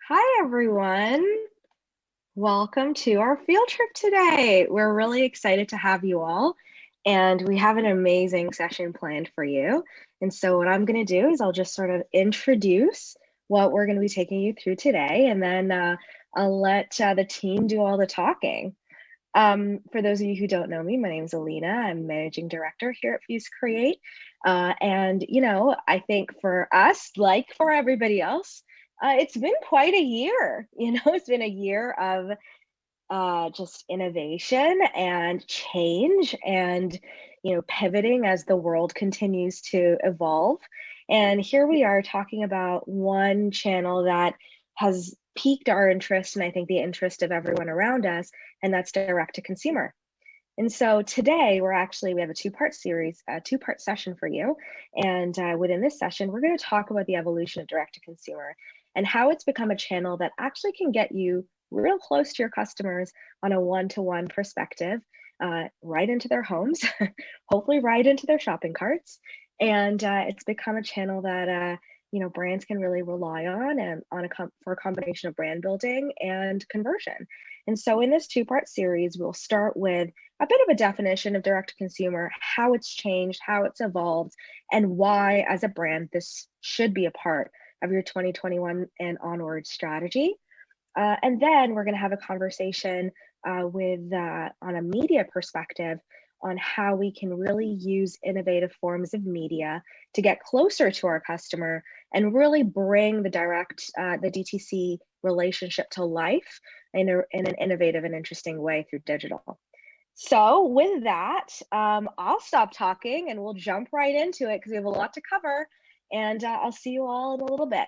Hi, everyone. Welcome to our field trip today. We're really excited to have you all, and we have an amazing session planned for you. And so, what I'm going to do is I'll just sort of introduce what we're going to be taking you through today, and then I'll let the team do all the talking. For those of you who don't know me, my name is Alina. I'm managing director here at Fuse Create. I think for us, like for everybody else, it's been quite a year. It's been a year of just innovation and change and, pivoting as the world continues to evolve. And here we are talking about one channel that has piqued our interest and I think the interest of everyone around us, and that's direct to consumer. And so today we have a two-part series, a two-part session for you. And within this session, we're going to talk about the evolution of direct to consumer and how it's become a channel that actually can get you real close to your customers on a one-to-one perspective, right into their homes, hopefully right into their shopping carts. And it's become a channel that brands can really rely on and for a combination of brand building and conversion. And so in this two-part series, we'll start with a bit of a definition of direct to consumer, how it's changed, how it's evolved, and why, as a brand, this should be a part of your 2021 and onward strategy. And then we're going to have a conversation on a media perspective on how we can really use innovative forms of media to get closer to our customer and really bring the DTC relationship to life in an innovative and interesting way through digital. So with that, I'll stop talking and we'll jump right into it because we have a lot to cover. And I'll see you all in a little bit.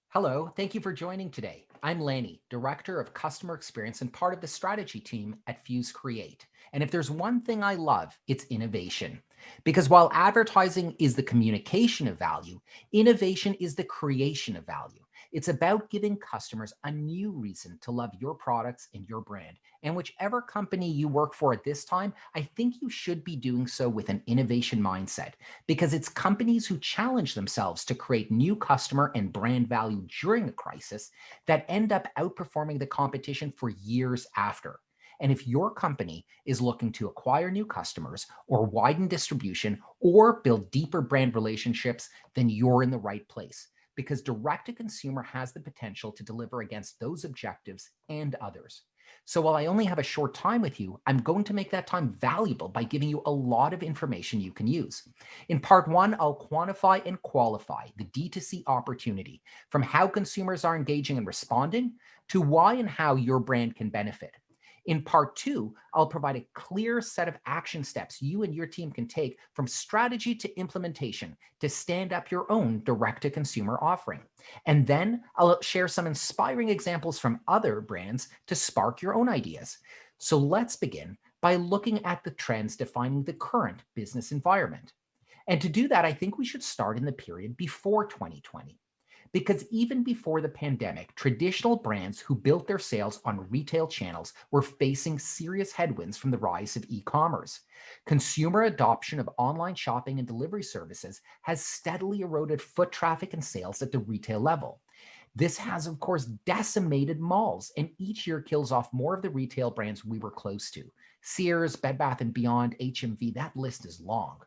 Hello, thank you for joining today. I'm Lanny, Director of Customer Experience and part of the strategy team at Fuse Create. And if there's one thing I love, it's innovation. Because while advertising is the communication of value, innovation is the creation of value. It's about giving customers a new reason to love your products and your brand. And whichever company you work for at this time, I think you should be doing so with an innovation mindset, because it's companies who challenge themselves to create new customer and brand value during a crisis that end up outperforming the competition for years after. And if your company is looking to acquire new customers or widen distribution or build deeper brand relationships, then you're in the right place, because direct to consumer has the potential to deliver against those objectives and others. So while I only have a short time with you, I'm going to make that time valuable by giving you a lot of information you can use. In part one, I'll quantify and qualify the D2C opportunity, from how consumers are engaging and responding to why and how your brand can benefit. In part two, I'll provide a clear set of action steps you and your team can take from strategy to implementation to stand up your own direct-to-consumer offering. And then I'll share some inspiring examples from other brands to spark your own ideas. So let's begin by looking at the trends defining the current business environment. And to do that, I think we should start in the period before 2020. Because even before the pandemic, traditional brands who built their sales on retail channels were facing serious headwinds from the rise of e-commerce. Consumer adoption of online shopping and delivery services has steadily eroded foot traffic and sales at the retail level. This has, of course, decimated malls, and each year kills off more of the retail brands we were close to. Sears, Bed Bath & Beyond, HMV, that list is long.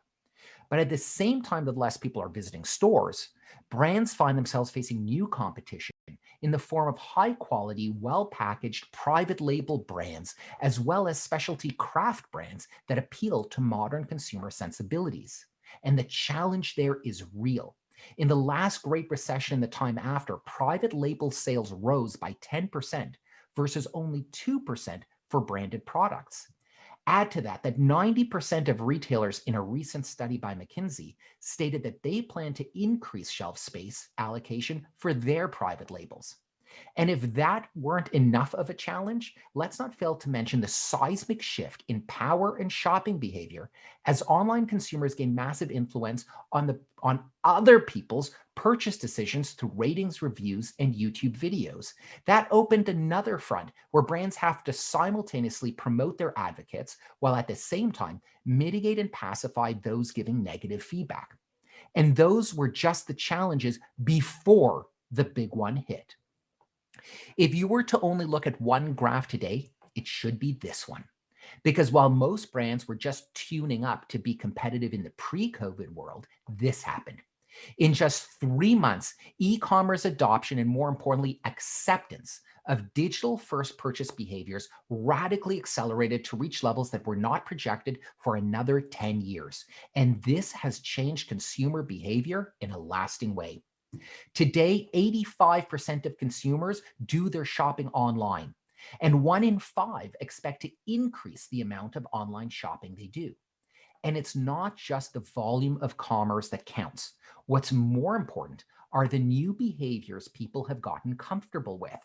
But at the same time that less people are visiting stores, brands find themselves facing new competition in the form of high-quality, well-packaged private label brands, as well as specialty craft brands that appeal to modern consumer sensibilities. And the challenge there is real. In the last Great Recession and the time after, private label sales rose by 10% versus only 2% for branded products. Add to that 90% of retailers in a recent study by McKinsey stated that they plan to increase shelf space allocation for their private labels. And if that weren't enough of a challenge, let's not fail to mention the seismic shift in power and shopping behavior as online consumers gain massive influence on other people's purchase decisions through ratings, reviews, and YouTube videos. That opened another front where brands have to simultaneously promote their advocates while at the same time mitigate and pacify those giving negative feedback. And those were just the challenges before the big one hit. If you were to only look at one graph today, it should be this one. Because while most brands were just tuning up to be competitive in the pre-COVID world, this happened. In just 3 months, e-commerce adoption and, more importantly, acceptance of digital first purchase behaviors radically accelerated to reach levels that were not projected for another 10 years. And this has changed consumer behavior in a lasting way. Today, 85% of consumers do their shopping online, and 1 in 5 expect to increase the amount of online shopping they do. And it's not just the volume of commerce that counts. What's more important are the new behaviors people have gotten comfortable with.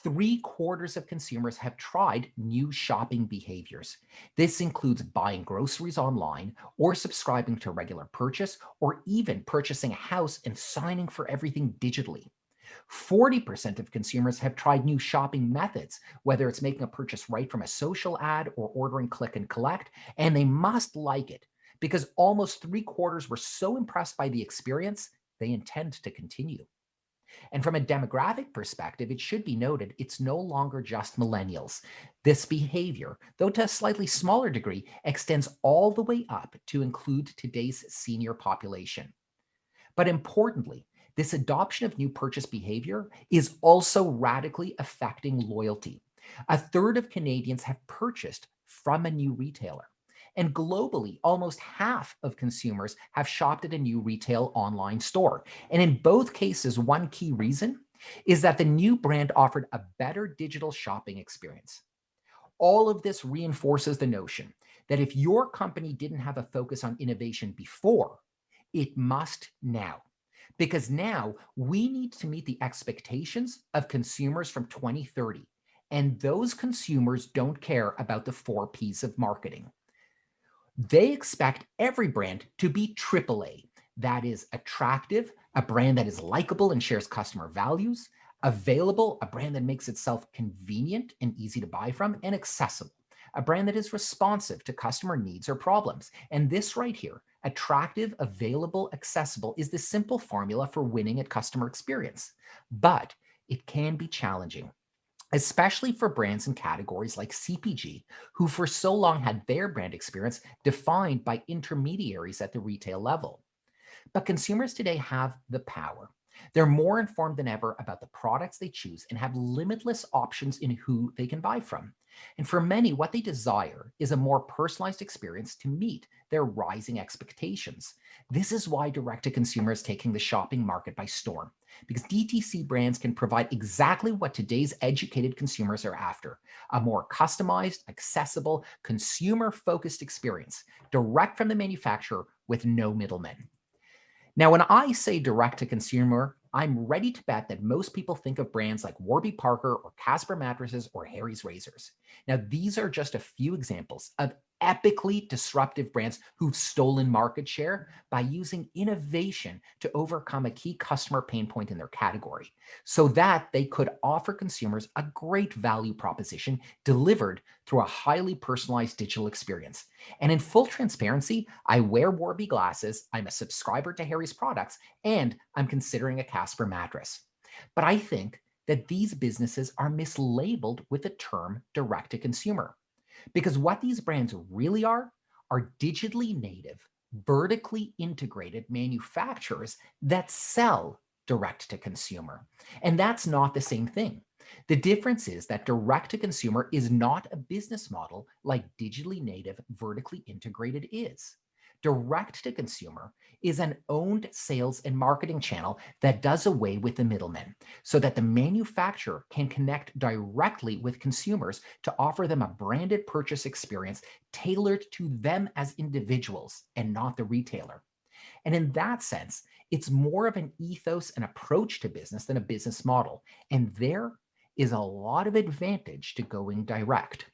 3/4 of consumers have tried new shopping behaviors. This includes buying groceries online or subscribing to regular purchase, or even purchasing a house and signing for everything digitally. 40% of consumers have tried new shopping methods, whether it's making a purchase right from a social ad or ordering click and collect, and they must like it because almost 3/4 were so impressed by the experience, they intend to continue. And from a demographic perspective, it should be noted it's no longer just millennials. This behavior, though to a slightly smaller degree, extends all the way up to include today's senior population. But importantly, this adoption of new purchase behavior is also radically affecting loyalty. A third of Canadians have purchased from a new retailer. And globally, almost half of consumers have shopped at a new retail online store. And in both cases, one key reason is that the new brand offered a better digital shopping experience. All of this reinforces the notion that if your company didn't have a focus on innovation before, it must now. Because now we need to meet the expectations of consumers from 2030. And those consumers don't care about the 4 Ps of marketing. They expect every brand to be AAA. That is attractive, a brand that is likable and shares customer values; available, a brand that makes itself convenient and easy to buy from; and accessible, a brand that is responsive to customer needs or problems. And this right here, attractive, available, accessible, is the simple formula for winning at customer experience. But it can be challenging, especially for brands in categories like CPG, who for so long had their brand experience defined by intermediaries at the retail level. But consumers today have the power. They're more informed than ever about the products they choose and have limitless options in who they can buy from. And for many, what they desire is a more personalized experience to meet their rising expectations. This is why direct-to-consumer is taking the shopping market by storm, because DTC brands can provide exactly what today's educated consumers are after: a more customized, accessible, consumer-focused experience, direct from the manufacturer with no middlemen. Now, when I say direct to consumer, I'm ready to bet that most people think of brands like Warby Parker or Casper mattresses or Harry's razors. Now, these are just a few examples of epically disruptive brands who've stolen market share by using innovation to overcome a key customer pain point in their category, so that they could offer consumers a great value proposition delivered through a highly personalized digital experience. And in full transparency, I wear Warby glasses, I'm a subscriber to Harry's products, and I'm considering a Casper mattress. But I think that these businesses are mislabeled with the term direct to consumer. Because what these brands really are digitally native, vertically integrated manufacturers that sell direct to consumer. And that's not the same thing. The difference is that direct to consumer is not a business model like digitally native, vertically integrated is. Direct to consumer is an owned sales and marketing channel that does away with the middlemen, so that the manufacturer can connect directly with consumers to offer them a branded purchase experience tailored to them as individuals and not the retailer. And in that sense, it's more of an ethos and approach to business than a business model. And there is a lot of advantage to going direct.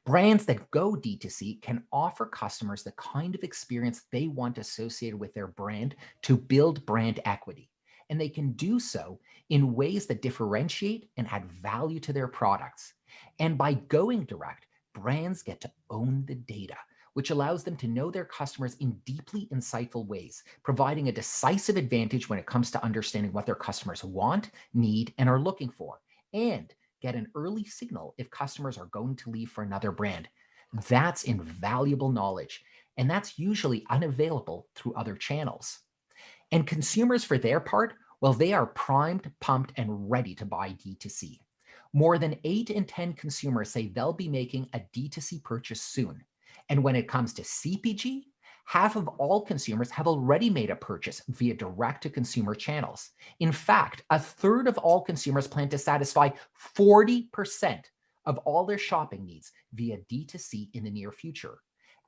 Brands that go D2C can offer customers the kind of experience they want associated with their brand to build brand equity. And they can do so in ways that differentiate and add value to their products. And by going direct, brands get to own the data, which allows them to know their customers in deeply insightful ways, providing a decisive advantage when it comes to understanding what their customers want, need, and are looking for, and get an early signal if customers are going to leave for another brand. That's invaluable knowledge, and that's usually unavailable through other channels. And consumers, for their part, well, they are primed, pumped, and ready to buy D2C. More than 8 in 10 consumers say they'll be making a D2C purchase soon. And when it comes to CPG, half of all consumers have already made a purchase via direct-to-consumer channels. In fact, a third of all consumers plan to satisfy 40% of all their shopping needs via D2C in the near future.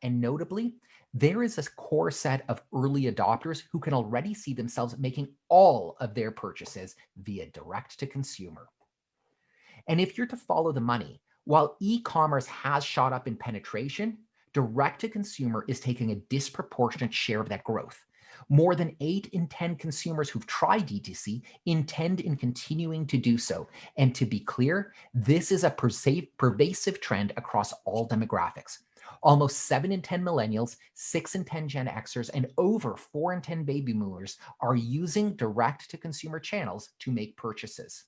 And notably, there is a core set of early adopters who can already see themselves making all of their purchases via direct-to-consumer. And if you're to follow the money, while e-commerce has shot up in penetration, direct-to-consumer is taking a disproportionate share of that growth. More than 8 in 10 consumers who've tried DTC intend in continuing to do so. And to be clear, this is a pervasive trend across all demographics. Almost 7 in 10 millennials, 6 in 10 Gen Xers, and over 4 in 10 baby boomers are using direct-to-consumer channels to make purchases.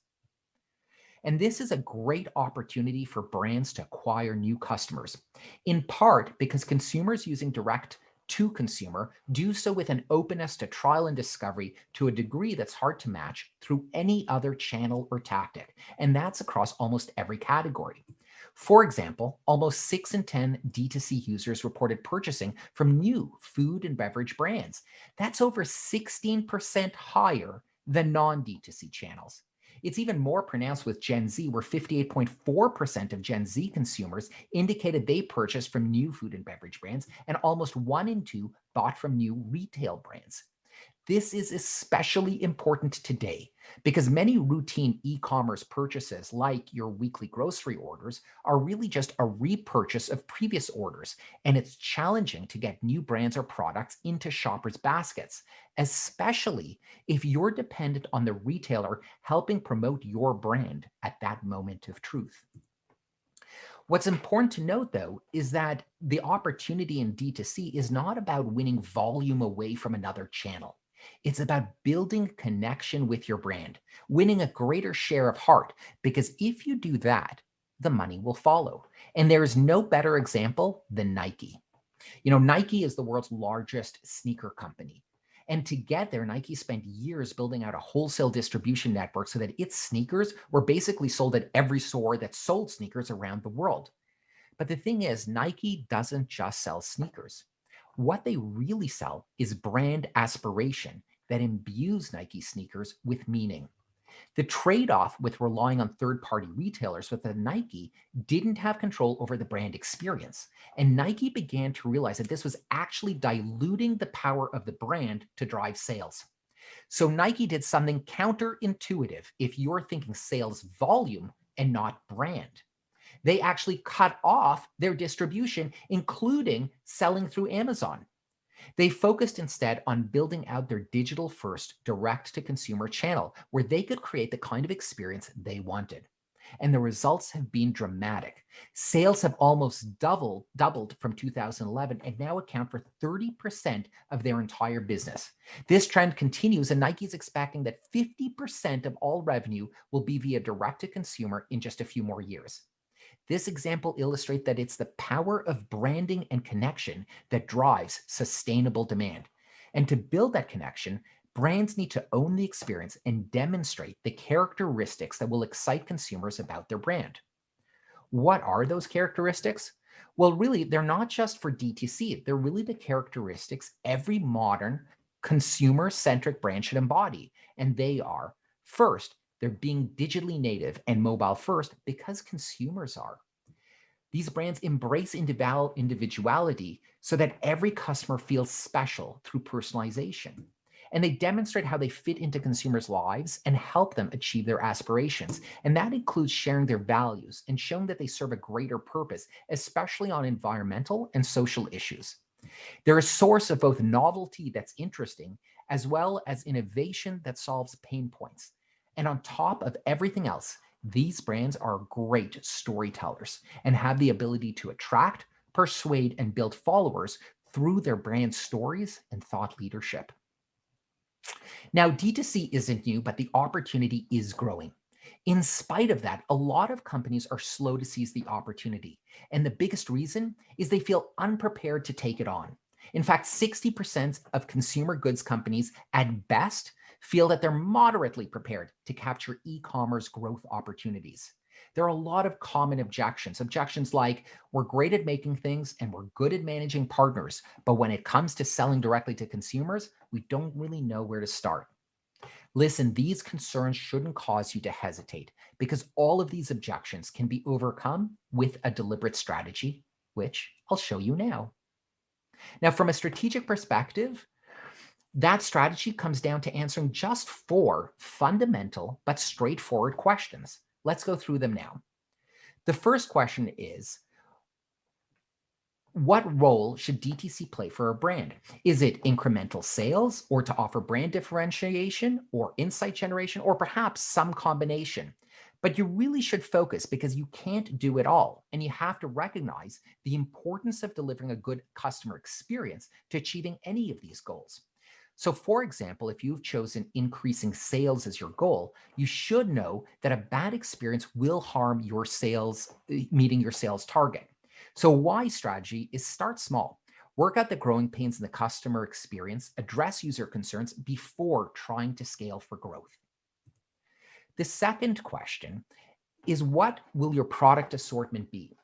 And this is a great opportunity for brands to acquire new customers, in part because consumers using direct to consumer do so with an openness to trial and discovery to a degree that's hard to match through any other channel or tactic. And that's across almost every category. For example, almost 6 in 10 D2C users reported purchasing from new food and beverage brands. That's over 16% higher than non-D2C channels. It's even more pronounced with Gen Z, where 58.4% of Gen Z consumers indicated they purchased from new food and beverage brands, and almost 1 in 2 bought from new retail brands. This is especially important today because many routine e-commerce purchases, like your weekly grocery orders, are really just a repurchase of previous orders, and it's challenging to get new brands or products into shoppers' baskets, especially if you're dependent on the retailer helping promote your brand at that moment of truth. What's important to note, though, is that the opportunity in D2C is not about winning volume away from another channel. It's about building connection with your brand, winning a greater share of heart, because if you do that, the money will follow. And there is no better example than Nike. You know, Nike is the world's largest sneaker company. And to get there, Nike spent years building out a wholesale distribution network so that its sneakers were basically sold at every store that sold sneakers around the world. But the thing is, Nike doesn't just sell sneakers. What they really sell is brand aspiration that imbues Nike sneakers with meaning. The trade-off with relying on third-party retailers was that Nike didn't have control over the brand experience. And Nike began to realize that this was actually diluting the power of the brand to drive sales. So Nike did something counterintuitive if you're thinking sales volume and not brand. They actually cut off their distribution, including selling through Amazon. They focused instead on building out their digital-first direct-to-consumer channel where they could create the kind of experience they wanted. And the results have been dramatic. Sales have almost doubled from 2011 and now account for 30% of their entire business. This trend continues, and Nike is expecting that 50% of all revenue will be via direct-to-consumer in just a few more years. This example illustrates that it's the power of branding and connection that drives sustainable demand. And to build that connection, brands need to own the experience and demonstrate the characteristics that will excite consumers about their brand. What are those characteristics? Well, really, they're not just for DTC. They're really the characteristics every modern consumer-centric brand should embody. And they are, first, they're being digitally native and mobile first because consumers are. These brands embrace individuality so that every customer feels special through personalization. And they demonstrate how they fit into consumers' lives and help them achieve their aspirations. And that includes sharing their values and showing that they serve a greater purpose, especially on environmental and social issues. They're a source of both novelty that's interesting, as well as innovation that solves pain points. And on top of everything else, these brands are great storytellers and have the ability to attract, persuade, and build followers through their brand stories and thought leadership. Now, D2C isn't new, but the opportunity is growing. In spite of that, a lot of companies are slow to seize the opportunity. And the biggest reason is they feel unprepared to take it on. In fact, 60% of consumer goods companies at best feel that they're moderately prepared to capture e-commerce growth opportunities. There are a lot of common objections. Objections like, we're great at making things and we're good at managing partners, but when it comes to selling directly to consumers, we don't really know where to start. Listen, these concerns shouldn't cause you to hesitate because all of these objections can be overcome with a deliberate strategy, which I'll show you now. Now, from a strategic perspective, that strategy comes down to answering just 4 fundamental but straightforward questions. Let's go through them now. The first question is, what role should DTC play for a brand? Is it incremental sales, or to offer brand differentiation, or insight generation, or perhaps some combination? But you really should focus because you can't do it all. And you have to recognize the importance of delivering a good customer experience to achieving any of these goals. So for example, if you've chosen increasing sales as your goal, you should know that a bad experience will harm your sales, meeting your sales target. So a wise strategy is start small. Work out the growing pains in the customer experience, address user concerns before trying to scale for growth. The second question is, what will your product assortment be?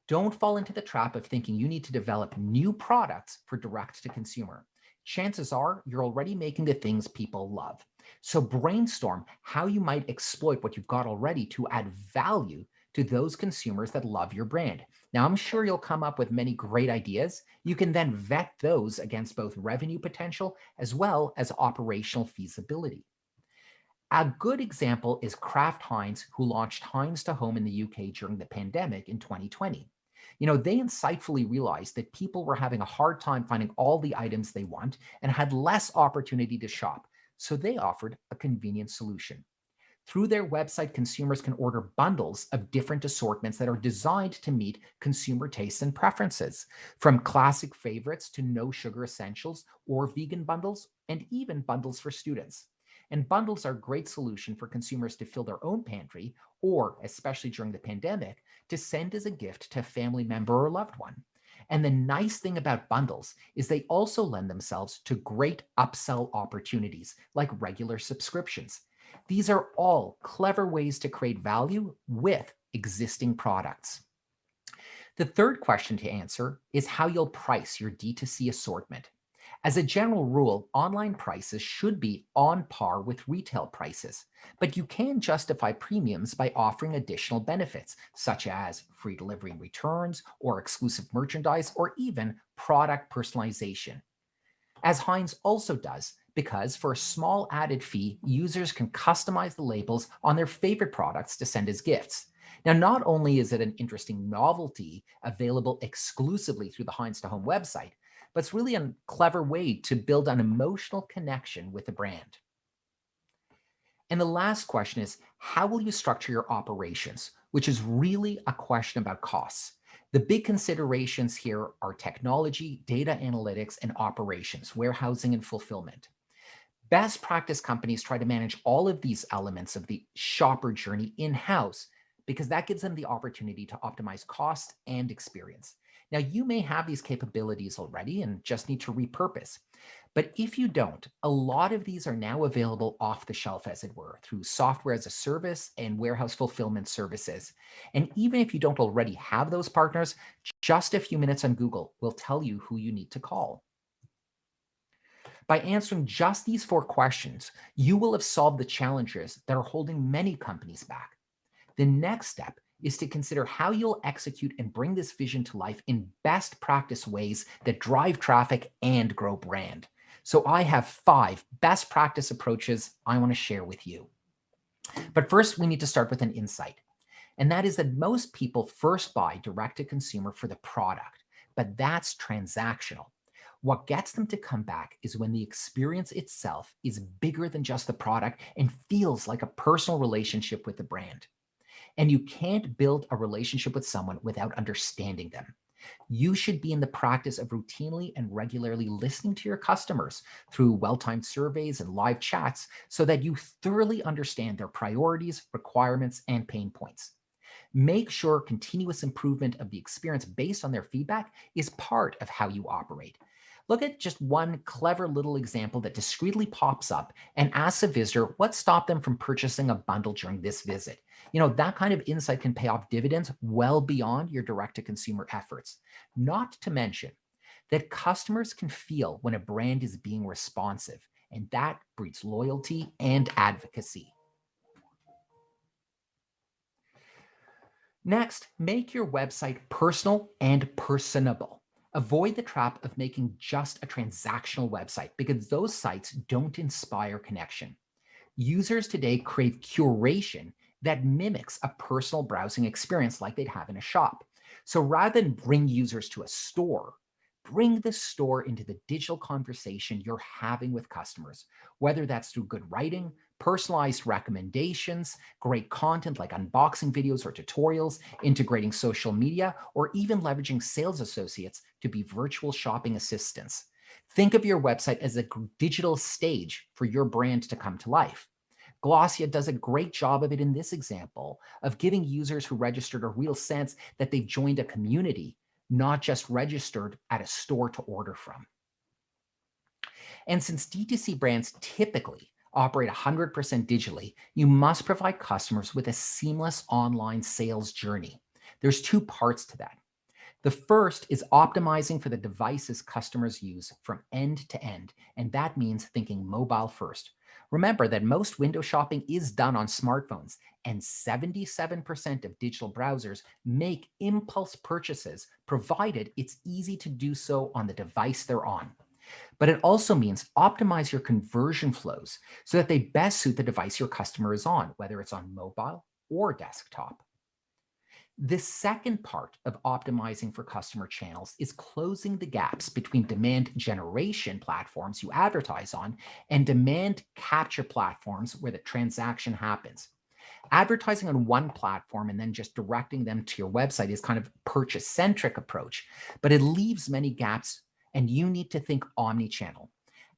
Don't fall into the trap of thinking you need to develop new products for direct to consumer. Chances are you're already making the things people love. So brainstorm how you might exploit what you've got already to add value to those consumers that love your brand. Now, I'm sure you'll come up with many great ideas. You can then vet those against both revenue potential as well as operational feasibility. A good example is Kraft Heinz, who launched Heinz to Home in the UK during the pandemic in 2020. They insightfully realized that people were having a hard time finding all the items they want and had less opportunity to shop. So they offered a convenient solution. Through their website, consumers can order bundles of different assortments that are designed to meet consumer tastes and preferences, from classic favorites to no sugar essentials or vegan bundles, and even bundles for students. And bundles are a great solution for consumers to fill their own pantry, or, especially during the pandemic, to send as a gift to a family member or loved one. And the nice thing about bundles is they also lend themselves to great upsell opportunities, like regular subscriptions. These are all clever ways to create value with existing products. The third question to answer is how you'll price your D2C assortment. As a general rule, online prices should be on par with retail prices, but you can justify premiums by offering additional benefits, such as free delivery and returns, or exclusive merchandise, or even product personalization. As Heinz also does, because for a small added fee, users can customize the labels on their favorite products to send as gifts. Now, not only is it an interesting novelty available exclusively through the Heinz to Home website, but it's really a clever way to build an emotional connection with the brand. And the last question is, how will you structure your operations? Which is really a question about costs. The big considerations here are technology, data analytics, and operations, warehousing and fulfillment. Best practice companies try to manage all of these elements of the shopper journey in-house because that gives them the opportunity to optimize cost and experience. Now, you may have these capabilities already and just need to repurpose. But if you don't, a lot of these are now available off the shelf, as it were, through software as a service and warehouse fulfillment services. And even if you don't already have those partners, just a few minutes on Google will tell you who you need to call. By answering just these 4 questions, you will have solved the challenges that are holding many companies back. The next step is to consider how you'll execute and bring this vision to life in best practice ways that drive traffic and grow brand. So I have 5 best practice approaches I want to share with you. But first, we need to start with an insight. And that is that most people first buy direct to consumer for the product, but that's transactional. What gets them to come back is when the experience itself is bigger than just the product and feels like a personal relationship with the brand. And you can't build a relationship with someone without understanding them. You should be in the practice of routinely and regularly listening to your customers through well-timed surveys and live chats so that you thoroughly understand their priorities, requirements, and pain points. Make sure continuous improvement of the experience based on their feedback is part of how you operate. Look at just one clever little example that discreetly pops up and asks a visitor what stopped them from purchasing a bundle during this visit. That kind of insight can pay off dividends well beyond your direct-to-consumer efforts. Not to mention that customers can feel when a brand is being responsive, and that breeds loyalty and advocacy. Next, make your website personal and personable. Avoid the trap of making just a transactional website because those sites don't inspire connection. Users today crave curation that mimics a personal browsing experience like they'd have in a shop. So rather than bring users to a store, bring the store into the digital conversation you're having with customers, whether that's through good writing, personalized recommendations, great content like unboxing videos or tutorials, integrating social media, or even leveraging sales associates to be virtual shopping assistants. Think of your website as a digital stage for your brand to come to life. Glossia does a great job of it in this example of giving users who registered a real sense that they've joined a community, not just registered at a store to order from. And since D2C brands typically operate 100% digitally, you must provide customers with a seamless online sales journey. There's two parts to that. The first is optimizing for the devices customers use from end to end, and that means thinking mobile first. Remember that most window shopping is done on smartphones, and 77% of digital browsers make impulse purchases, provided it's easy to do so on the device they're on. But it also means optimize your conversion flows so that they best suit the device your customer is on, whether it's on mobile or desktop. The second part of optimizing for customer channels is closing the gaps between demand generation platforms you advertise on and demand capture platforms where the transaction happens. Advertising on one platform and then just directing them to your website is kind of a purchase-centric approach, but it leaves many gaps and you need to think omni-channel.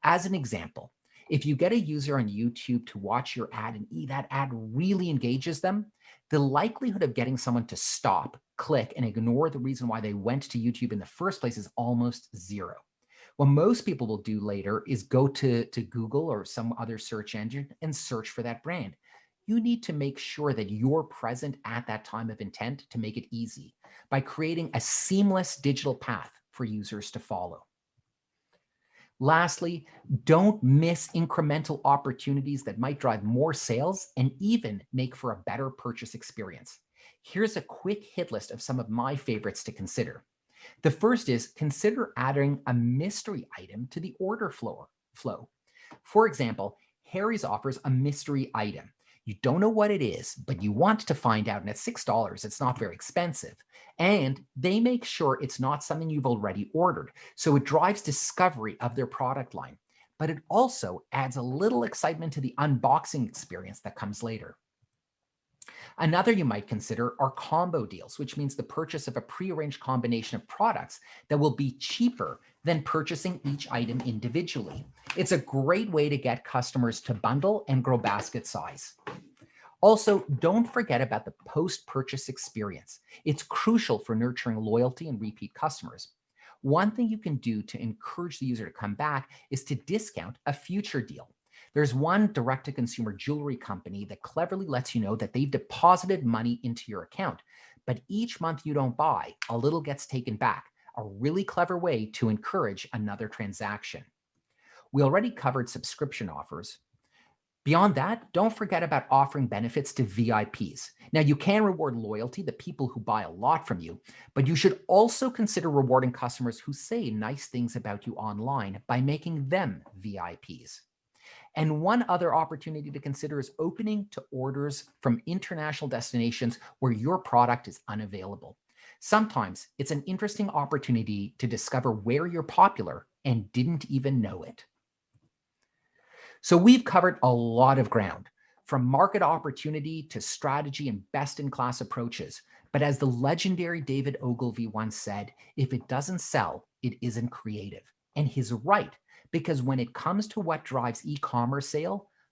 As an example, if you get a user on YouTube to watch your ad and that ad really engages them, the likelihood of getting someone to stop, click, and ignore the reason why they went to YouTube in the first place is almost zero. What most people will do later is go to Google or some other search engine and search for that brand. You need to make sure that you're present at that time of intent to make it easy by creating a seamless digital path for users to follow. Lastly, don't miss incremental opportunities that might drive more sales and even make for a better purchase experience. Here's a quick hit list of some of my favorites to consider. The first is consider adding a mystery item to the order flow. For example, Harry's offers a mystery item. You don't know what it is, but you want to find out, and at $6, it's not very expensive. And they make sure it's not something you've already ordered, so it drives discovery of their product line. But it also adds a little excitement to the unboxing experience that comes later. Another you might consider are combo deals, which means the purchase of a prearranged combination of products that will be cheaper than purchasing each item individually. It's a great way to get customers to bundle and grow basket size. Also, don't forget about the post-purchase experience. It's crucial for nurturing loyalty and repeat customers. One thing you can do to encourage the user to come back is to discount a future deal. There's one direct-to-consumer jewelry company that cleverly lets you know that they've deposited money into your account, but each month you don't buy, a little gets taken back, a really clever way to encourage another transaction. We already covered subscription offers. Beyond that, don't forget about offering benefits to VIPs. Now, you can reward loyalty, the people who buy a lot from you, but you should also consider rewarding customers who say nice things about you online by making them VIPs. And one other opportunity to consider is opening to orders from international destinations where your product is unavailable. Sometimes it's an interesting opportunity to discover where you're popular and didn't even know it. So we've covered a lot of ground, from market opportunity to strategy and best-in-class approaches. But as the legendary David Ogilvy once said, if it doesn't sell, it isn't creative. And he's right, because when it comes to what drives e-commerce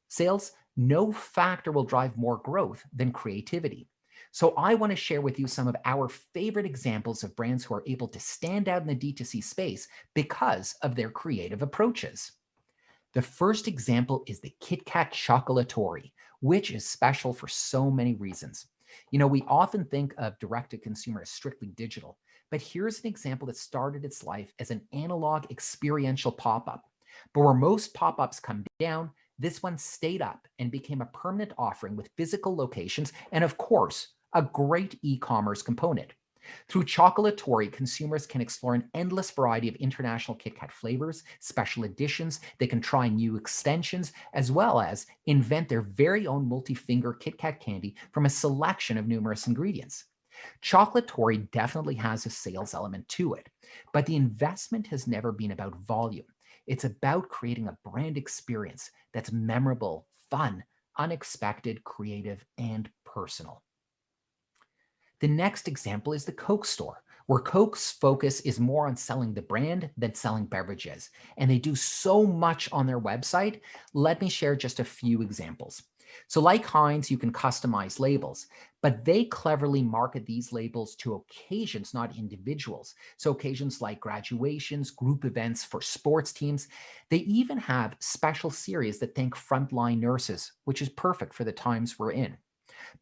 sales, no factor will drive more growth than creativity. So I want to share with you some of our favorite examples of brands who are able to stand out in the D2C space because of their creative approaches. The first example is the KitKat Chocolatory, which is special for so many reasons. You know, we often think of direct-to-consumer as strictly digital, but here's an example that started its life as an analog experiential pop-up. But where most pop-ups come down, this one stayed up and became a permanent offering with physical locations and, of course, a great e-commerce component. Through Chocolatory, consumers can explore an endless variety of international KitKat flavors, special editions. They can try new extensions, as well as invent their very own multi-finger KitKat candy from a selection of numerous ingredients. Chocolatory definitely has a sales element to it, but the investment has never been about volume. It's about creating a brand experience that's memorable, fun, unexpected, creative, and personal. The next example is the Coke store, where Coke's focus is more on selling the brand than selling beverages. And they do so much on their website. Let me share just a few examples. So like Heinz, you can customize labels, but they cleverly market these labels to occasions, not individuals. So occasions like graduations, group events for sports teams. They even have special series that thank frontline nurses, which is perfect for the times we're in.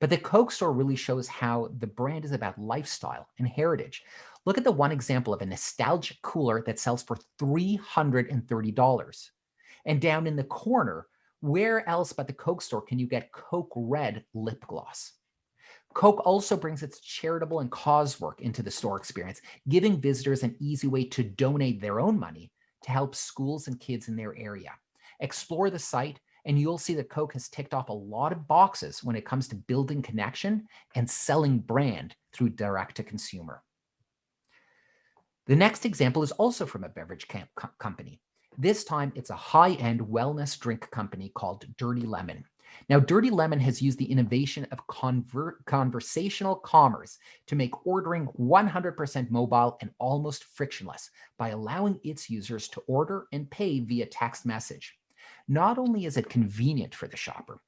But the Coke store really shows how the brand is about lifestyle and heritage. Look at the one example of a nostalgic cooler that sells for $330. And down in the corner, where else but the Coke store can you get Coke Red lip gloss? Coke also brings its charitable and cause work into the store experience, giving visitors an easy way to donate their own money to help schools and kids in their area. Explore the site and you'll see that Coke has ticked off a lot of boxes when it comes to building connection and selling brand through direct to consumer. The next example is also from a beverage company. This time it's a high-end wellness drink company called Dirty Lemon. Now, Dirty Lemon has used the innovation of conversational commerce to make ordering 100% mobile and almost frictionless by allowing its users to order and pay via text message. Not only is it convenient for the shopper,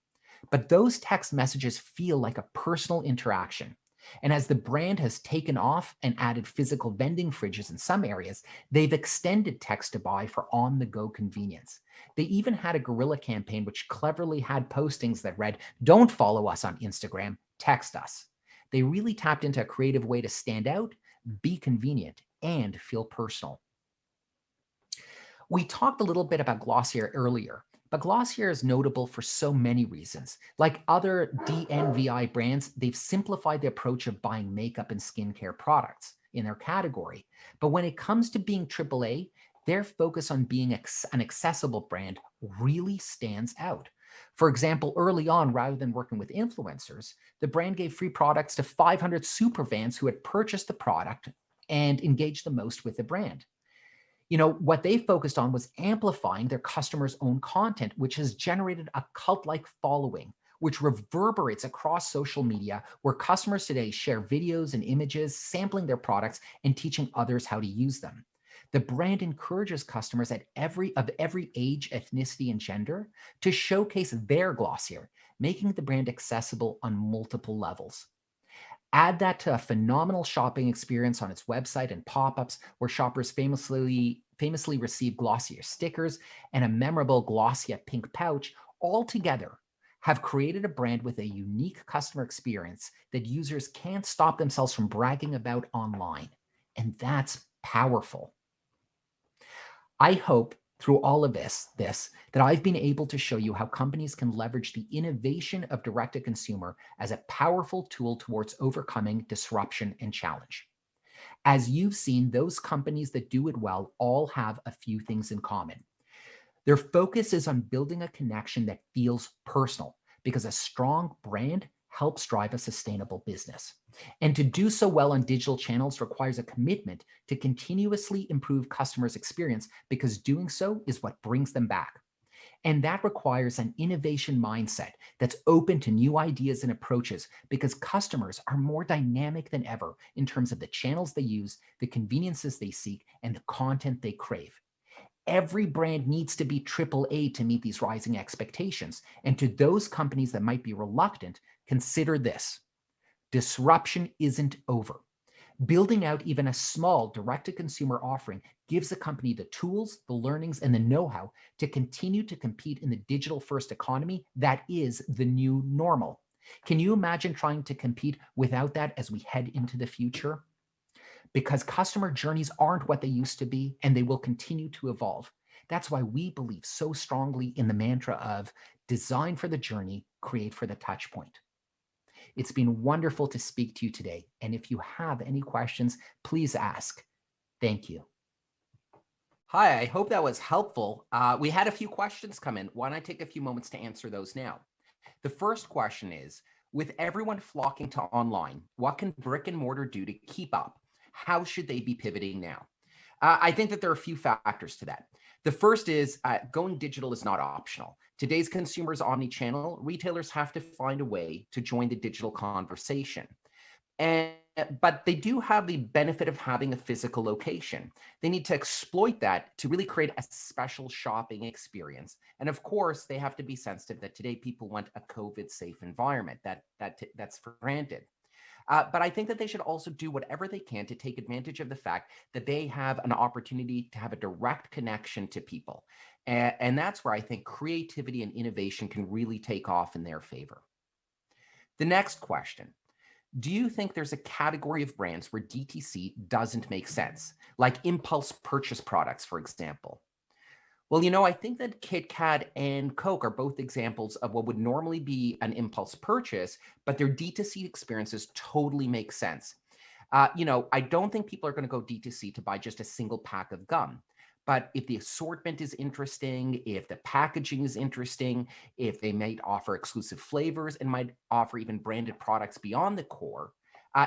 but those text messages feel like a personal interaction. And as the brand has taken off and added physical vending fridges in some areas, they've extended text to buy for on-the-go convenience. They even had a guerrilla campaign which cleverly had postings that read, "Don't follow us on Instagram, text us." They really tapped into a creative way to stand out, be convenient, and feel personal. We talked a little bit about Glossier earlier, but Glossier is notable for so many reasons. Like other DNVI brands, they've simplified the approach of buying makeup and skincare products in their category. But when it comes to being AAA, their focus on being an accessible brand really stands out. For example, early on, rather than working with influencers, the brand gave free products to 500 super fans who had purchased the product and engaged the most with the brand. You know, what they focused on was amplifying their customers' own content, which has generated a cult-like following, which reverberates across social media, where customers today share videos and images, sampling their products and teaching others how to use them. The brand encourages customers of every age, ethnicity, and gender to showcase their Glossier, making the brand accessible on multiple levels. Add that to a phenomenal shopping experience on its website and pop-ups where shoppers famously receive Glossier stickers and a memorable Glossier pink pouch, all together have created a brand with a unique customer experience that users can't stop themselves from bragging about online. And that's powerful. I hope through all of this, that I've been able to show you how companies can leverage the innovation of direct-to-consumer as a powerful tool towards overcoming disruption and challenge. As you've seen, those companies that do it well all have a few things in common. Their focus is on building a connection that feels personal, because a strong brand helps drive a sustainable business. And to do so well on digital channels requires a commitment to continuously improve customers' experience, because doing so is what brings them back. And that requires an innovation mindset that's open to new ideas and approaches, because customers are more dynamic than ever in terms of the channels they use, the conveniences they seek, and the content they crave. Every brand needs to be AAA to meet these rising expectations. And to those companies that might be reluctant, consider this: disruption isn't over. Building out even a small direct-to-consumer offering gives a company the tools, the learnings, and the know-how to continue to compete in the digital-first economy that is the new normal. Can you imagine trying to compete without that as we head into the future? Because customer journeys aren't what they used to be, and they will continue to evolve. That's why we believe so strongly in the mantra of design for the journey, create for the touch point. It's been wonderful to speak to you today. And if you have any questions, please ask. Thank you. Hi, I hope that was helpful. We had a few questions come in. Why don't I take a few moments to answer those now? The first question is, with everyone flocking to online, what can brick and mortar do to keep up? How should they be pivoting now? I think that there are a few factors to that. The first is going digital is not optional. Today's consumer is omni-channel. Retailers have to find a way to join the digital conversation. But they do have the benefit of having a physical location. They need to exploit that to really create a special shopping experience. And of course, they have to be sensitive that today people want a COVID-safe environment. That's for granted. But I think that they should also do whatever they can to take advantage of the fact that they have an opportunity to have a direct connection to people. And that's where I think creativity and innovation can really take off in their favor. The next question: do you think there's a category of brands where DTC doesn't make sense, like impulse purchase products, for example? Well, I think that Kit Kat and Coke are both examples of what would normally be an impulse purchase, but their D2C experiences totally make sense. I don't think people are going to go D2C to buy just a single pack of gum. But if the assortment is interesting, if the packaging is interesting, if they might offer exclusive flavors and might offer even branded products beyond the core,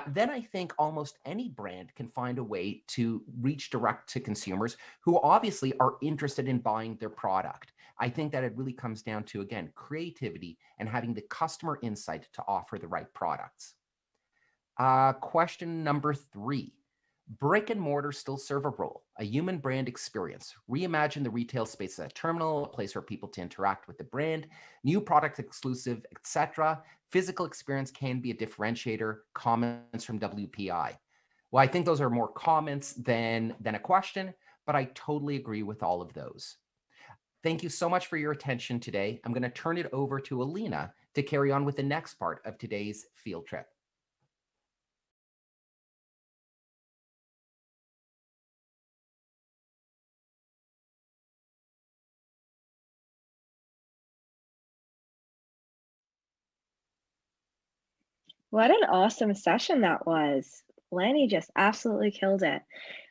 then I think almost any brand can find a way to reach direct to consumers who obviously are interested in buying their product. I think that it really comes down to, again, creativity and having the customer insight to offer the right products. Question number 3. Brick and mortar still serve a role, a human brand experience. Reimagine the retail space as a terminal, a place for people to interact with the brand, new product exclusive, etc. Physical experience can be a differentiator. Comments from WPI. Well, I think those are more comments than a question, but I totally agree with all of those. Thank you so much for your attention today. I'm going to turn it over to Alina to carry on with the next part of today's field trip. What an awesome session that was. Lanny just absolutely killed it.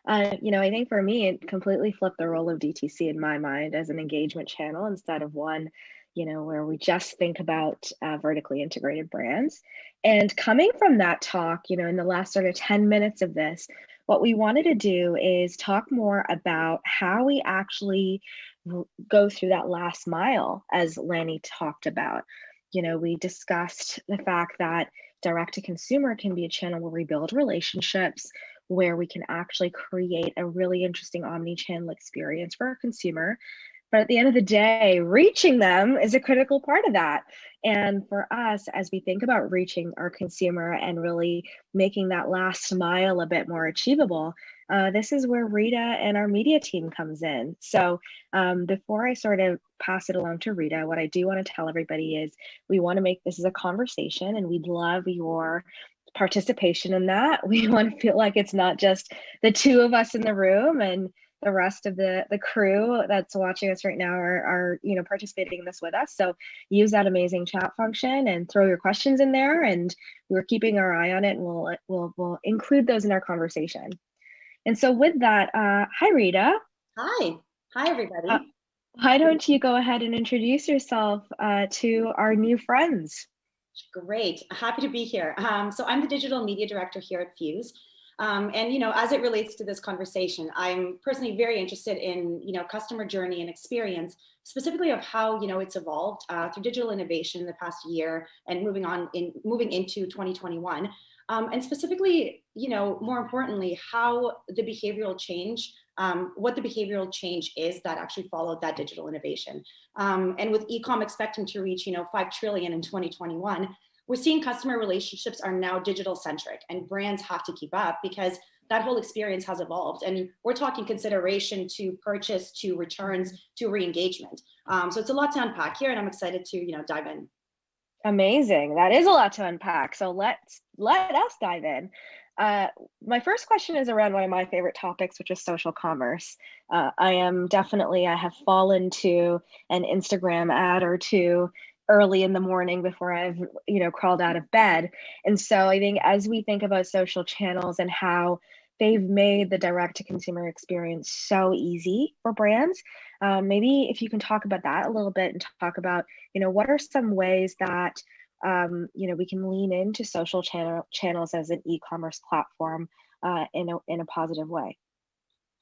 I think for me, it completely flipped the role of DTC in my mind as an engagement channel instead of one, where we just think about vertically integrated brands. And coming from that talk, in the last sort of 10 minutes of this, what we wanted to do is talk more about how we actually go through that last mile, as Lanny talked about. We discussed the fact that direct to consumer can be a channel where we build relationships, where we can actually create a really interesting omni-channel experience for our consumer. But at the end of the day, reaching them is a critical part of that. And for us, as we think about reaching our consumer and really making that last mile a bit more achievable, this is where Rita and our media team comes in. So before I sort of pass it along to Rita, what I do want to tell everybody is we want to make this as a conversation, and we'd love your participation in that. We want to feel like it's not just the two of us in the room, and the rest of the crew that's watching us right now are participating in this with us. So use that amazing chat function and throw your questions in there, and we're keeping our eye on it, and we'll include those in our conversation. And so with that, hi Rita. Hi everybody. Why don't you go ahead and introduce yourself to our new friends? Great, happy to be here. So I'm the digital media director here at Fuse. And, as it relates to this conversation, I'm personally very interested in, customer journey and experience, specifically of how, it's evolved through digital innovation in the past year and moving into 2021. And specifically, more importantly, how the behavioral change, what the behavioral change is that actually followed that digital innovation. And with e-com expecting to reach, 5 trillion in 2021, we're seeing customer relationships are now digital centric, and brands have to keep up because that whole experience has evolved. And we're talking consideration to purchase, to returns, to re-engagement. So it's a lot to unpack here, and I'm excited to, dive in. Amazing. That is a lot to unpack. So let us dive in. My first question is around one of my favorite topics, which is social commerce. I have fallen to an Instagram ad or two early in the morning before I've, crawled out of bed. And so I think as we think about social channels and how they've made the direct to consumer experience so easy for brands, maybe if you can talk about that a little bit and talk about, what are some ways that we can lean into social channels as an e-commerce platform in a positive way.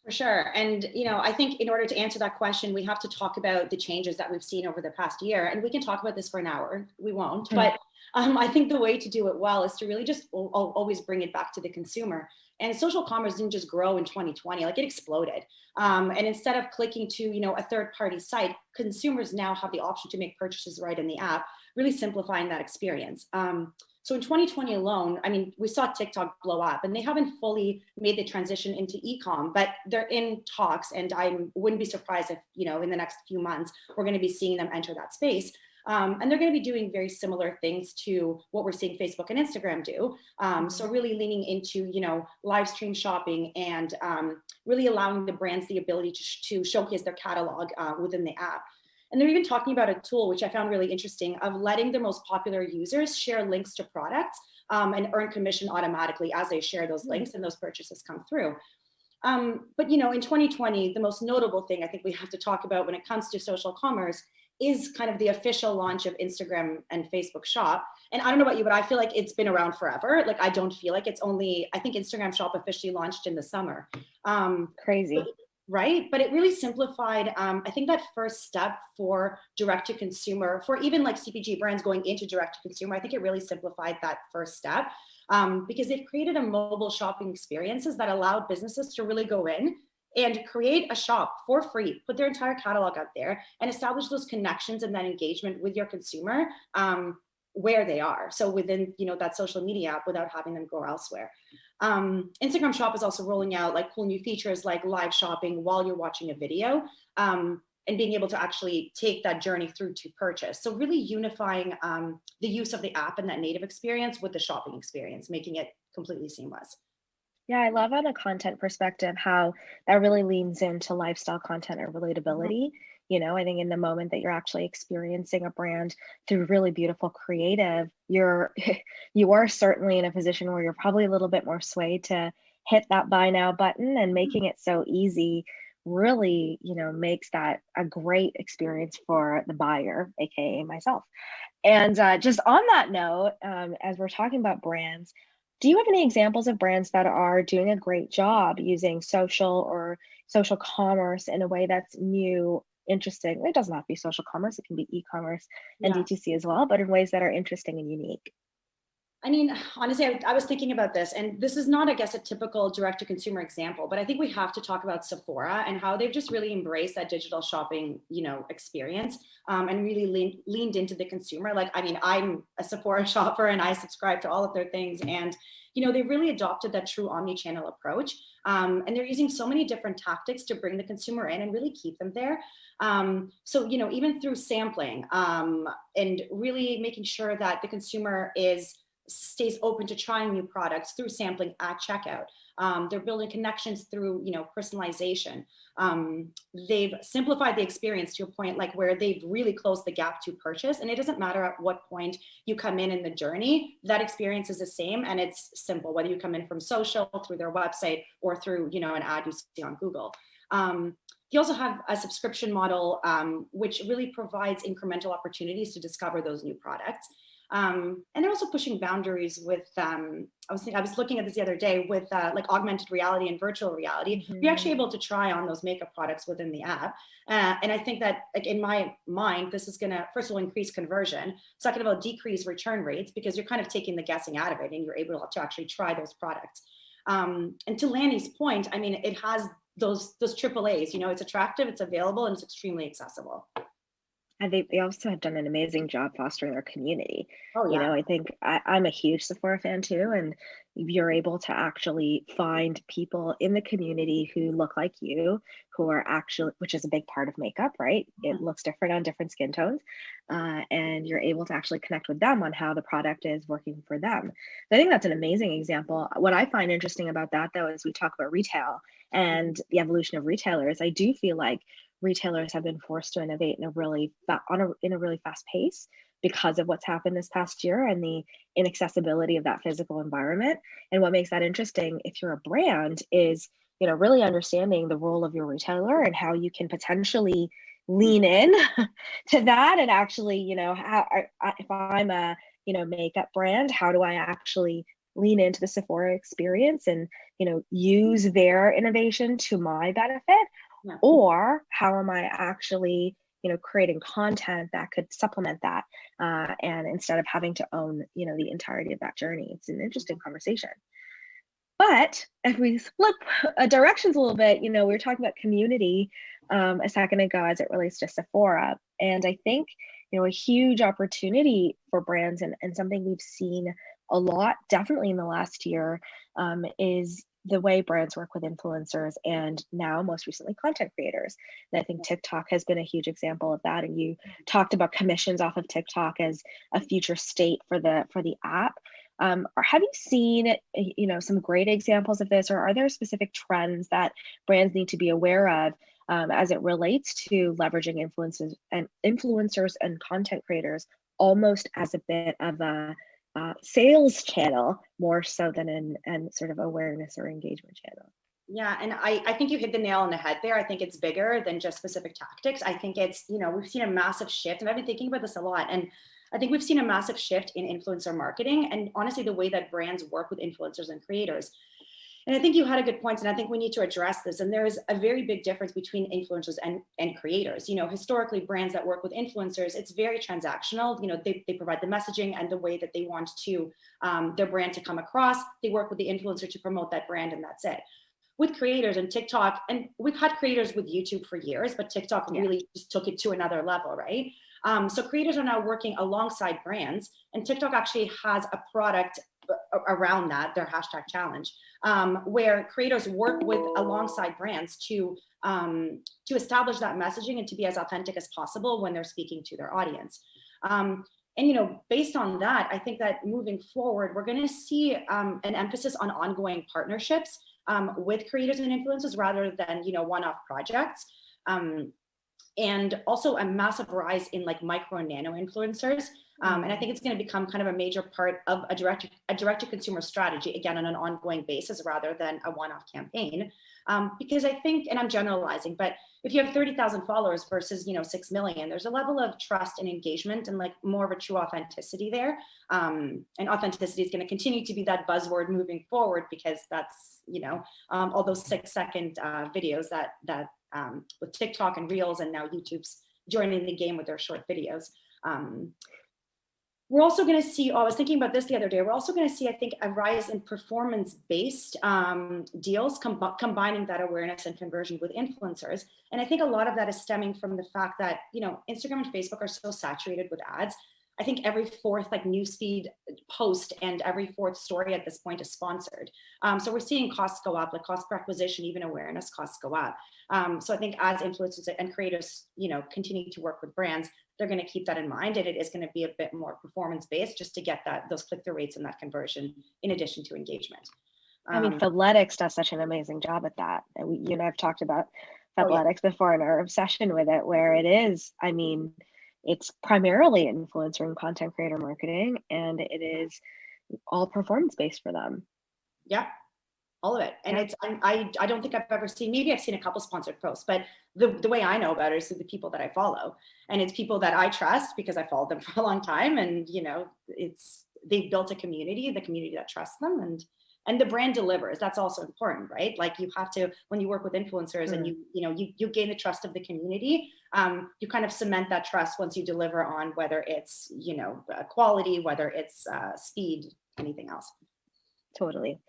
For sure. And, I think in order to answer that question, we have to talk about the changes that we've seen over the past year. And we can talk about this for an hour. We won't. But I think the way to do it well is to really just always bring it back to the consumer. And social commerce didn't just grow in 2020, like it exploded. And instead of clicking to, a third party site, consumers now have the option to make purchases right in the app, really simplifying that experience. So in 2020 alone, we saw TikTok blow up, and they haven't fully made the transition into e-com, but they're in talks, and I wouldn't be surprised if, in the next few months, we're going to be seeing them enter that space. And they're going to be doing very similar things to what we're seeing Facebook and Instagram do. So really leaning into, live stream shopping and really allowing the brands the ability to showcase their catalog within the app. And they're even talking about a tool, which I found really interesting, of letting their most popular users share links to products and earn commission automatically as they share those links and those purchases come through. But, in 2020, the most notable thing I think we have to talk about when it comes to social commerce is kind of the official launch of Instagram and Facebook Shop. And I don't know about you, but I feel like it's been around forever. Like, I don't feel like I think Instagram Shop officially launched in the summer. Crazy. Right? But it really simplified, I think, that first step for direct to consumer, for even like CPG brands going into direct to consumer. I think it really simplified that first step because they've created a mobile shopping experiences that allowed businesses to really go in and create a shop for free, put their entire catalog out there and establish those connections and that engagement with your consumer where they are. So within, that social media app without having them go elsewhere. Instagram Shop is also rolling out like cool new features like live shopping while you're watching a video and being able to actually take that journey through to purchase. So really unifying the use of the app and that native experience with the shopping experience, making it completely seamless. Yeah, I love on a content perspective how that really leans into lifestyle content or relatability. I think in the moment that you're actually experiencing a brand through really beautiful creative, you are certainly in a position where you're probably a little bit more swayed to hit that buy now button, and making it so easy really, makes that a great experience for the buyer, aka myself. And just on that note, as we're talking about brands, do you have any examples of brands that are doing a great job using social or social commerce in a way that's new, interesting? It doesn't have to be social commerce, it can be e-commerce and D2C as well, but in ways that are interesting and unique. Honestly, I was thinking about this, and this is not, I guess, a typical direct-to-consumer example, but I think we have to talk about Sephora and how they've just really embraced that digital shopping, experience and really leaned into the consumer. Like, I'm a Sephora shopper and I subscribe to all of their things, and they've really adopted that true omni-channel approach, and they're using so many different tactics to bring the consumer in and really keep them there. So even through sampling and really making sure that the consumer stays open to trying new products through sampling at checkout. They're building connections through, personalization. They've simplified the experience to a point like where they've really closed the gap to purchase. And it doesn't matter at what point you come in the journey, that experience is the same and it's simple, whether you come in from social, through their website, or through, an ad you see on Google. You also have a subscription model, which really provides incremental opportunities to discover those new products. And they're also pushing boundaries with, I was looking at this the other day with like augmented reality and virtual reality. You're actually able to try on those makeup products within the app. And I think that, like, in my mind, this is gonna, first of all, increase conversion. Second of all, decrease return rates, because you're kind of taking the guessing out of it and you're able to actually try those products. And to Lanny's point, I mean, it has those AAAs, you know, it's attractive, it's available, and it's extremely accessible. And they also have done an amazing job fostering their community. Oh You yeah. know, I think I'm a huge Sephora fan too, and you're able to actually find people in the community who look like you, who are actually, which is a big part of makeup, right? It looks different on different skin tones, and you're able to actually connect with them on how the product is working for them. So I think that's an amazing example. What I find interesting about that, though, is we talk about retail and the evolution of retailers. I do feel like retailers have been forced to innovate in a really fast pace because of what's happened this past year and the inaccessibility of that physical environment. And what makes that interesting, if you're a brand, is, you know, really understanding the role of your retailer and how you can potentially lean in to that. And actually, you know, if I'm a, you know, makeup brand, how do I actually lean into the Sephora experience and, you know, use their innovation to my benefit? Yeah. Or how am I actually, you know, creating content that could supplement that, and instead of having to own, you know, the entirety of that journey? It's an interesting conversation. But if we flip directions a little bit, you know, we were talking about community a second ago as it relates to Sephora. And I think, you know, a huge opportunity for brands, and something we've seen a lot, definitely in the last year, is the way brands work with influencers, and now most recently content creators. And I think TikTok has been a huge example of that. And you talked about commissions off of TikTok as a future state for the app. Or have you seen, you know, some great examples of this, or are there specific trends that brands need to be aware of as it relates to leveraging influencers and content creators almost as a bit of a sales channel, more so than an sort of awareness or engagement channel? Yeah, and I think you hit the nail on the head there. I think it's bigger than just specific tactics. I think it's, you know, we've seen a massive shift, and I've been thinking about this a lot. And I think we've seen a massive shift in influencer marketing, and honestly, the way that brands work with influencers and creators. And I think you had a good point, and I think we need to address this. And there is a very big difference between influencers and creators. You know, historically, brands that work with influencers, it's very transactional. You know, they provide the messaging and the way that they want to their brand to come across. They work with the influencer to promote that brand, and that's it. With creators and TikTok, and we've had creators with YouTube for years, but TikTok really just took it to another level, right? So creators are now working alongside brands, and TikTok actually has a product around that, their hashtag challenge, where creators work with alongside brands to establish that messaging and to be as authentic as possible when they're speaking to their audience. And, you know, based on that, I think that moving forward, we're going to see an emphasis on ongoing partnerships with creators and influencers rather than, you know, one-off projects. And also a massive rise in like micro and nano influencers. And I think it's going to become kind of a major part of a direct-to-consumer strategy, again, on an ongoing basis rather than a one-off campaign. Because I think, and I'm generalizing, but if you have 30,000 followers versus, you know, 6 million, there's a level of trust and engagement and like more of a true authenticity there. And authenticity is going to continue to be that buzzword moving forward, because that's, you know, all those 6-second videos that with TikTok and Reels, and now YouTube's joining the game with their short videos. We're also going to see, I was thinking about this the other day, we're also going to see, I think, a rise in performance-based deals, combining that awareness and conversion with influencers. And I think a lot of that is stemming from the fact that, you know, Instagram and Facebook are so saturated with ads. I think every fourth like newsfeed post and every fourth story at this point is sponsored. So we're seeing costs go up, like cost per acquisition, even awareness costs go up. So I think as influencers and creators, you know, continue to work with brands, they're going to keep that in mind, and it is going to be a bit more performance based just to get those click-through rates and that conversion in addition to engagement. I mean, Fabletics does such an amazing job at that. And you and I've talked about Fabletics before in our obsession with it, where it is, I mean, it's primarily influencer and content creator marketing, and it is all performance based for them. Yeah. all of it. And Yeah. it's, I don't think I've ever seen, maybe I've seen a couple sponsored posts, but the way I know about it is through the people that I follow. And it's people that I trust because I followed them for a long time. And, you know, they've built a community, the community that trusts them, and the brand delivers. That's also important, right? Like you have to, when you work with influencers and you gain the trust of the community, you kind of cement that trust once you deliver on whether it's, you know, quality, whether it's speed, anything else. Totally.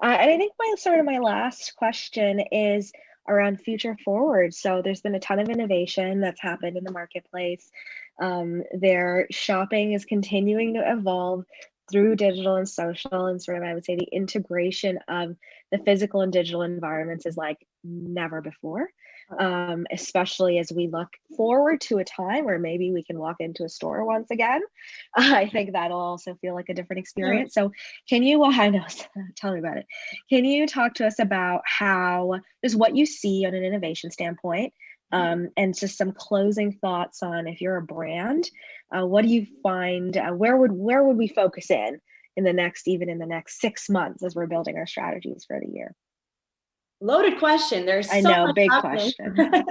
And I think my last question is around future forward. So there's been a ton of innovation that's happened in the marketplace. Their shopping is continuing to evolve through digital and social, and sort of, I would say, the integration of the physical and digital environments is like never before. Especially as we look forward to a time where maybe we can walk into a store once again. I think that'll also feel like a different experience. So can you, well, I know, tell me about it. Can you talk to us about how, just what you see on an innovation standpoint, and just some closing thoughts on, if you're a brand, what do you find, where would we focus in the next 6 months as we're building our strategies for the year? Loaded question. There's I so know, much big happening. question.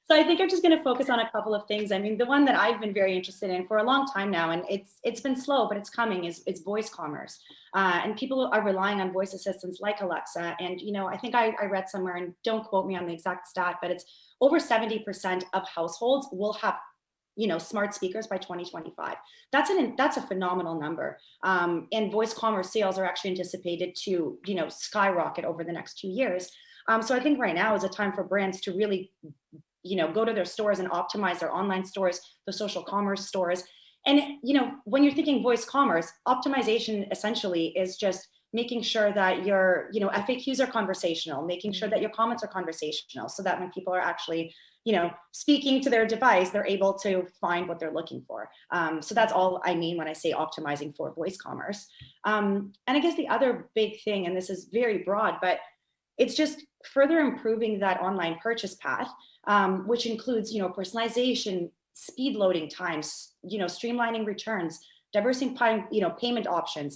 So I think I'm just going to focus on a couple of things. I mean, the one that I've been very interested in for a long time now, and it's been slow, but it's coming, is voice commerce. And people are relying on voice assistants like Alexa. And, you know, I think I read somewhere, and don't quote me on the exact stat, but it's over 70% of households will have, you know, smart speakers by 2025. That's a phenomenal number. And voice commerce sales are actually anticipated to, you know, skyrocket over the next 2 years. So I think right now is a time for brands to really, you know, go to their stores and optimize their online stores, the social commerce stores. And, you know, when you're thinking voice commerce, optimization essentially is just making sure that your, you know, FAQs are conversational, making sure that your comments are conversational, so that when people are actually, you know, speaking to their device, they're able to find what they're looking for. So that's all I mean when I say optimizing for voice commerce. And I guess the other big thing, and this is very broad, but it's just further improving that online purchase path, which includes, you know, personalization, speed loading times, you know, streamlining returns, diversifying, you know, payment options.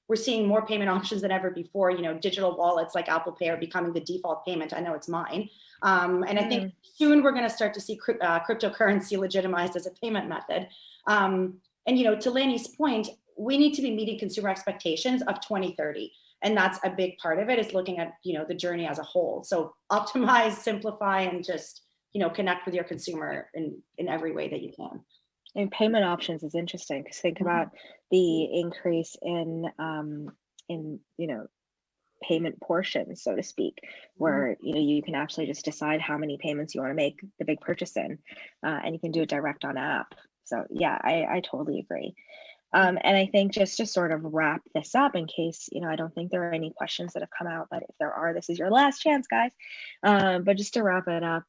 We're seeing more payment options than ever before. You know, digital wallets like Apple Pay are becoming the default payment. I know it's mine. And I think soon we're going to start to see cryptocurrency legitimized as a payment method. And, you know, to Lanny's point, we need to be meeting consumer expectations of 2030. And that's a big part of it, is looking at, you know, the journey as a whole. So optimize, simplify, and just, you know, connect with your consumer in every way that you can. And payment options is interesting, because think about the increase in you know, payment portions, so to speak, where, you know, you can actually just decide how many payments you want to make the big purchase in, and you can do it direct on app. So yeah, I totally agree. And I think, just to sort of wrap this up, in case, you know, I don't think there are any questions that have come out, but if there are, this is your last chance, guys. But just to wrap it up,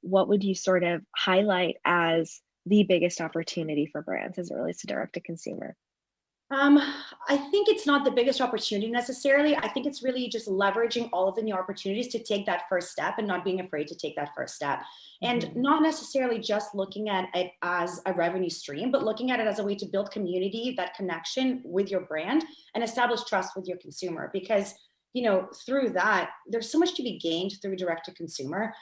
what would you sort of highlight as the biggest opportunity for brands as it relates to direct to consumer? I think it's not the biggest opportunity necessarily. I think it's really just leveraging all of the new opportunities to take that first step, and not being afraid to take that first step. And not necessarily just looking at it as a revenue stream, but looking at it as a way to build community, that connection with your brand, and establish trust with your consumer. Because, you know, through that, there's so much to be gained through direct to consumer.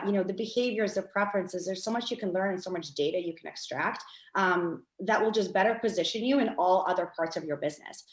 You know, the behaviors, the preferences, there's so much you can learn and so much data you can extract, that will just better position you in all other parts of your business.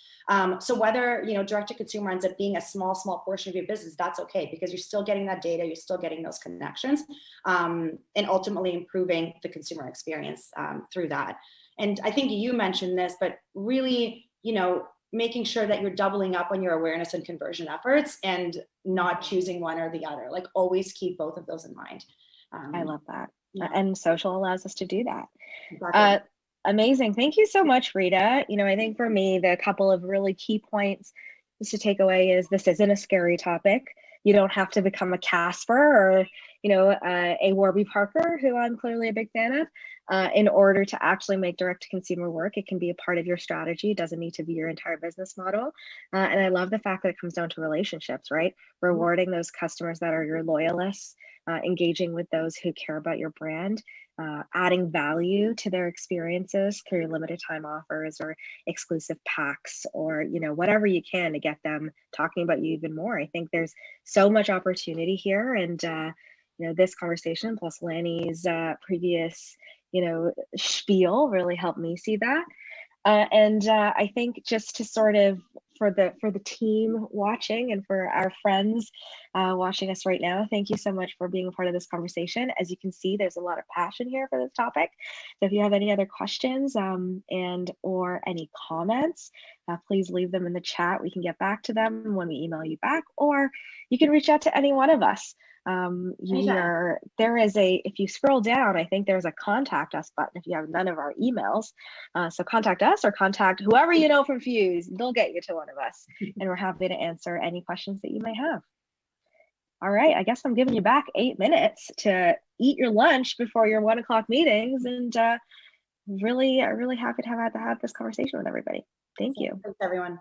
So whether, you know, direct to consumer ends up being a small portion of your business, that's okay, because you're still getting that data, you're still getting those connections, and ultimately improving the consumer experience through that. And I think you mentioned this, but really, you know, making sure that you're doubling up on your awareness and conversion efforts, and not choosing one or the other. Like, always keep both of those in mind. I love that. Yeah. And social allows us to do that. Exactly. Amazing. Thank you so much, Rita. You know, I think for me, the couple of really key points just to take away is, this isn't a scary topic. You don't have to become a Casper or, you know, a Warby Parker, who I'm clearly a big fan of, in order to actually make direct to consumer work. It can be a part of your strategy. It doesn't need to be your entire business model. And I love the fact that it comes down to relationships, right? Rewarding those customers that are your loyalists, engaging with those who care about your brand, adding value to their experiences through limited time offers or exclusive packs, or whatever you can to get them talking about you even more. I think there's so much opportunity here, and this conversation plus Lanny's previous spiel really helped me see that. And I think just to sort of for the team watching and for our friends watching us right now, thank you so much for being a part of this conversation. As you can see, there's a lot of passion here for this topic. So if you have any other questions and or any comments, please leave them in the chat. We can get back to them when we email you back, or you can reach out to any one of us. If you scroll down, I think there's a contact us button if you have none of our emails. So contact us or contact whoever you know from Fuse. They'll get you to one of us, and we're happy to answer any questions that you may have. All right, I guess I'm giving you back 8 minutes to eat your lunch before your 1 o'clock meetings, and really happy to have this conversation with everybody. Thank you. Thanks, everyone.